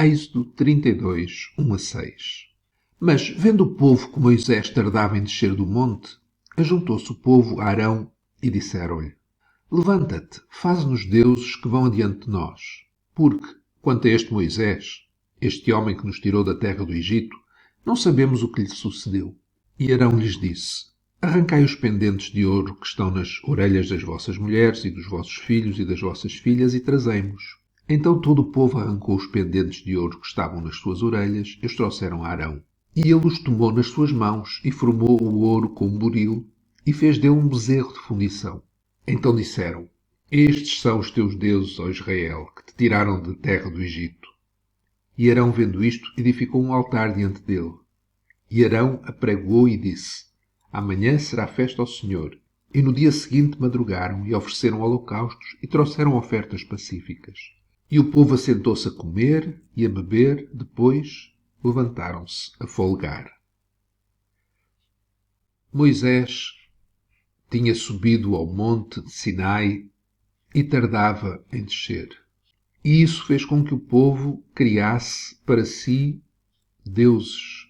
Êxodo 32, 1-6. Mas, vendo o povo que Moisés tardava em descer do monte, ajuntou-se o povo a Arão e disseram-lhe: Levanta-te, faze-nos deuses que vão adiante de nós. Porque, quanto a este Moisés, este homem que nos tirou da terra do Egito, não sabemos o que lhe sucedeu. E Arão lhes disse: Arrancai os pendentes de ouro que estão nas orelhas das vossas mulheres e dos vossos filhos e das vossas filhas e trazei-mos. Então todo o povo arrancou os pendentes de ouro que estavam nas suas orelhas e os trouxeram a Arão. E ele os tomou nas suas mãos e formou o ouro com um buril e fez dele um bezerro de fundição. Então disseram: Estes são os teus deuses, ó Israel, que te tiraram da terra do Egito. E Arão, vendo isto, edificou um altar diante dele. E Arão apregoou e disse: Amanhã será festa ao Senhor. E no dia seguinte madrugaram e ofereceram holocaustos e trouxeram ofertas pacíficas. E o povo assentou-se a comer e a beber, depois levantaram-se a folgar. Moisés tinha subido ao monte de Sinai e tardava em descer. E isso fez com que o povo criasse para si deuses,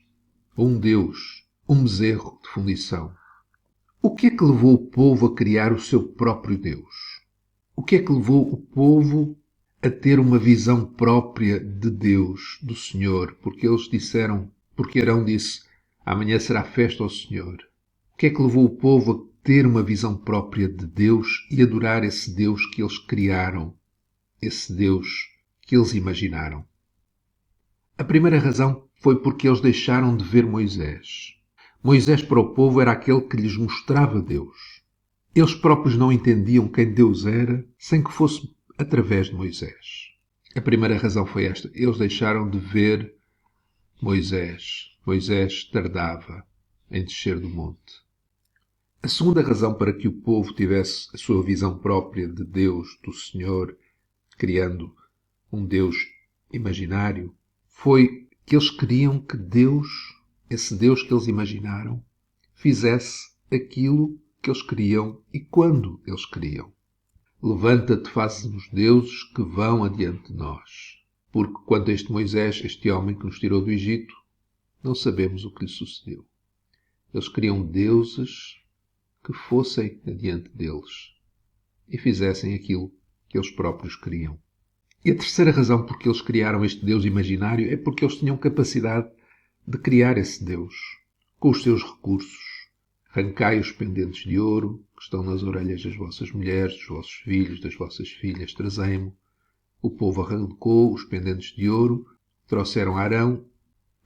ou um deus, um bezerro de fundição. O que é que levou o povo a criar o seu próprio Deus? O que é que levou o povo a ter uma visão própria de Deus, do Senhor? Porque Arão disse, amanhã será festa ao Senhor. O que é que levou o povo a ter uma visão própria de Deus e adorar esse Deus que eles criaram, esse Deus que eles imaginaram? A primeira razão foi porque eles deixaram de ver Moisés. Moisés para o povo era aquele que lhes mostrava Deus. Eles próprios não entendiam quem Deus era sem que fosse através de Moisés. A primeira razão foi esta. Eles deixaram de ver Moisés. Moisés tardava em descer do monte. A segunda razão para que o povo tivesse a sua visão própria de Deus, do Senhor, criando um Deus imaginário, foi que eles queriam que Deus, esse Deus que eles imaginaram, fizesse aquilo que eles queriam e quando eles queriam. Levanta-te, faze-nos deuses que vão adiante de nós. Porque quanto a este Moisés, este homem que nos tirou do Egito, não sabemos o que lhe sucedeu. Eles queriam deuses que fossem adiante deles e fizessem aquilo que eles próprios queriam. E a terceira razão por que eles criaram este Deus imaginário é porque eles tinham capacidade de criar esse Deus com os seus recursos. Arrancai os pendentes de ouro que estão nas orelhas das vossas mulheres, dos vossos filhos, das vossas filhas, trazei-mo. O povo arrancou os pendentes de ouro, trouxeram a Arão,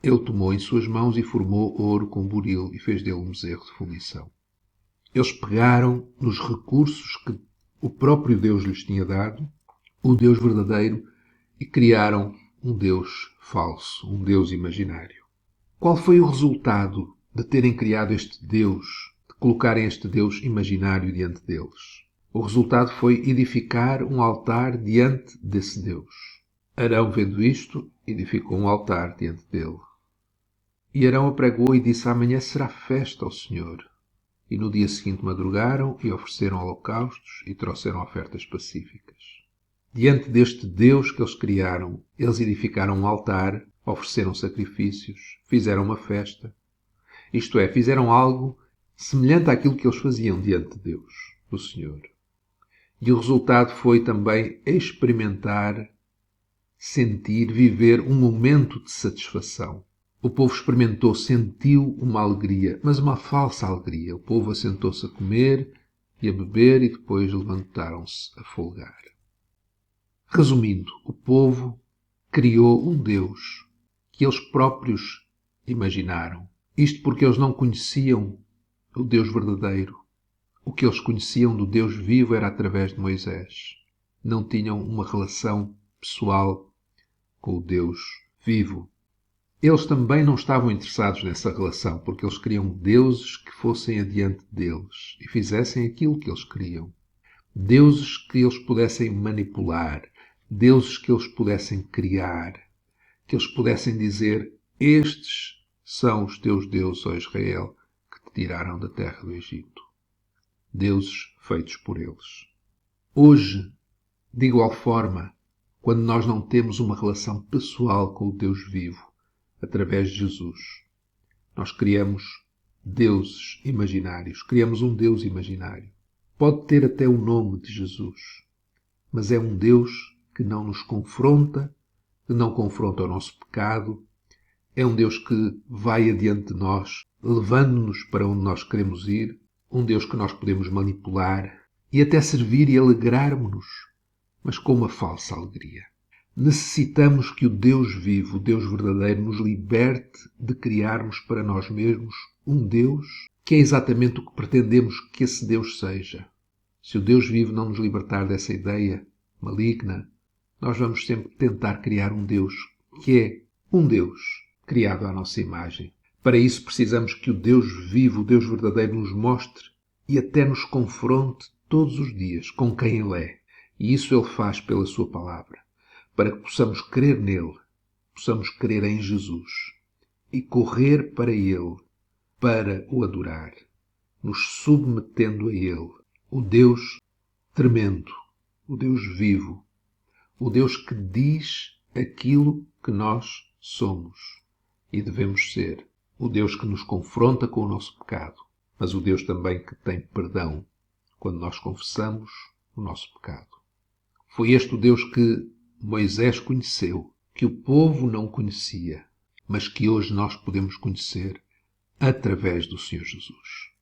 ele tomou em suas mãos e formou ouro com buril e fez dele um bezerro de fundição. Eles pegaram nos recursos que o próprio Deus lhes tinha dado, o Deus verdadeiro, e criaram um Deus falso, um Deus imaginário. Qual foi o resultado de terem criado este Deus, de colocarem este Deus imaginário diante deles? O resultado foi edificar um altar diante desse Deus. Arão, vendo isto, edificou um altar diante dele. E Arão apregou e disse, amanhã será festa ao Senhor. E no dia seguinte madrugaram e ofereceram holocaustos e trouxeram ofertas pacíficas. Diante deste Deus que eles criaram, eles edificaram um altar, ofereceram sacrifícios, fizeram uma festa. Isto é, fizeram algo semelhante àquilo que eles faziam diante de Deus, do Senhor. E o resultado foi também experimentar, sentir, viver um momento de satisfação. O povo experimentou, sentiu uma alegria, mas uma falsa alegria. O povo assentou-se a comer e a beber e depois levantaram-se a folgar. Resumindo, o povo criou um Deus que eles próprios imaginaram. Isto porque eles não conheciam o Deus verdadeiro. O que eles conheciam do Deus vivo era através de Moisés. Não tinham uma relação pessoal com o Deus vivo. Eles também não estavam interessados nessa relação, porque eles queriam deuses que fossem adiante deles e fizessem aquilo que eles queriam. Deuses que eles pudessem manipular, deuses que eles pudessem criar, que eles pudessem dizer, estes são os teus deuses, ó Israel, que te tiraram da terra do Egito. Deuses feitos por eles. Hoje, de igual forma, quando nós não temos uma relação pessoal com o Deus vivo, através de Jesus. Nós criamos deuses imaginários, criamos um Deus imaginário. Pode ter até o nome de Jesus, mas é um Deus que não nos confronta, que não confronta o nosso pecado. É um Deus que vai adiante de nós, levando-nos para onde nós queremos ir. Um Deus que nós podemos manipular e até servir e alegrarmos-nos, mas com uma falsa alegria. Necessitamos que o Deus vivo, o Deus verdadeiro, nos liberte de criarmos para nós mesmos um Deus que é exatamente o que pretendemos que esse Deus seja. Se o Deus vivo não nos libertar dessa ideia maligna, nós vamos sempre tentar criar um Deus que é um Deus criado à nossa imagem. Para isso precisamos que o Deus vivo, o Deus verdadeiro, nos mostre e até nos confronte todos os dias com quem Ele é. E isso Ele faz pela Sua palavra, para que possamos crer nele, possamos crer em Jesus e correr para Ele, para o adorar, nos submetendo a Ele, o Deus tremendo, o Deus vivo, o Deus que diz aquilo que nós somos e devemos ser, o Deus que nos confronta com o nosso pecado, mas o Deus também que tem perdão quando nós confessamos o nosso pecado. Foi este o Deus que Moisés conheceu, que o povo não conhecia, mas que hoje nós podemos conhecer através do Senhor Jesus.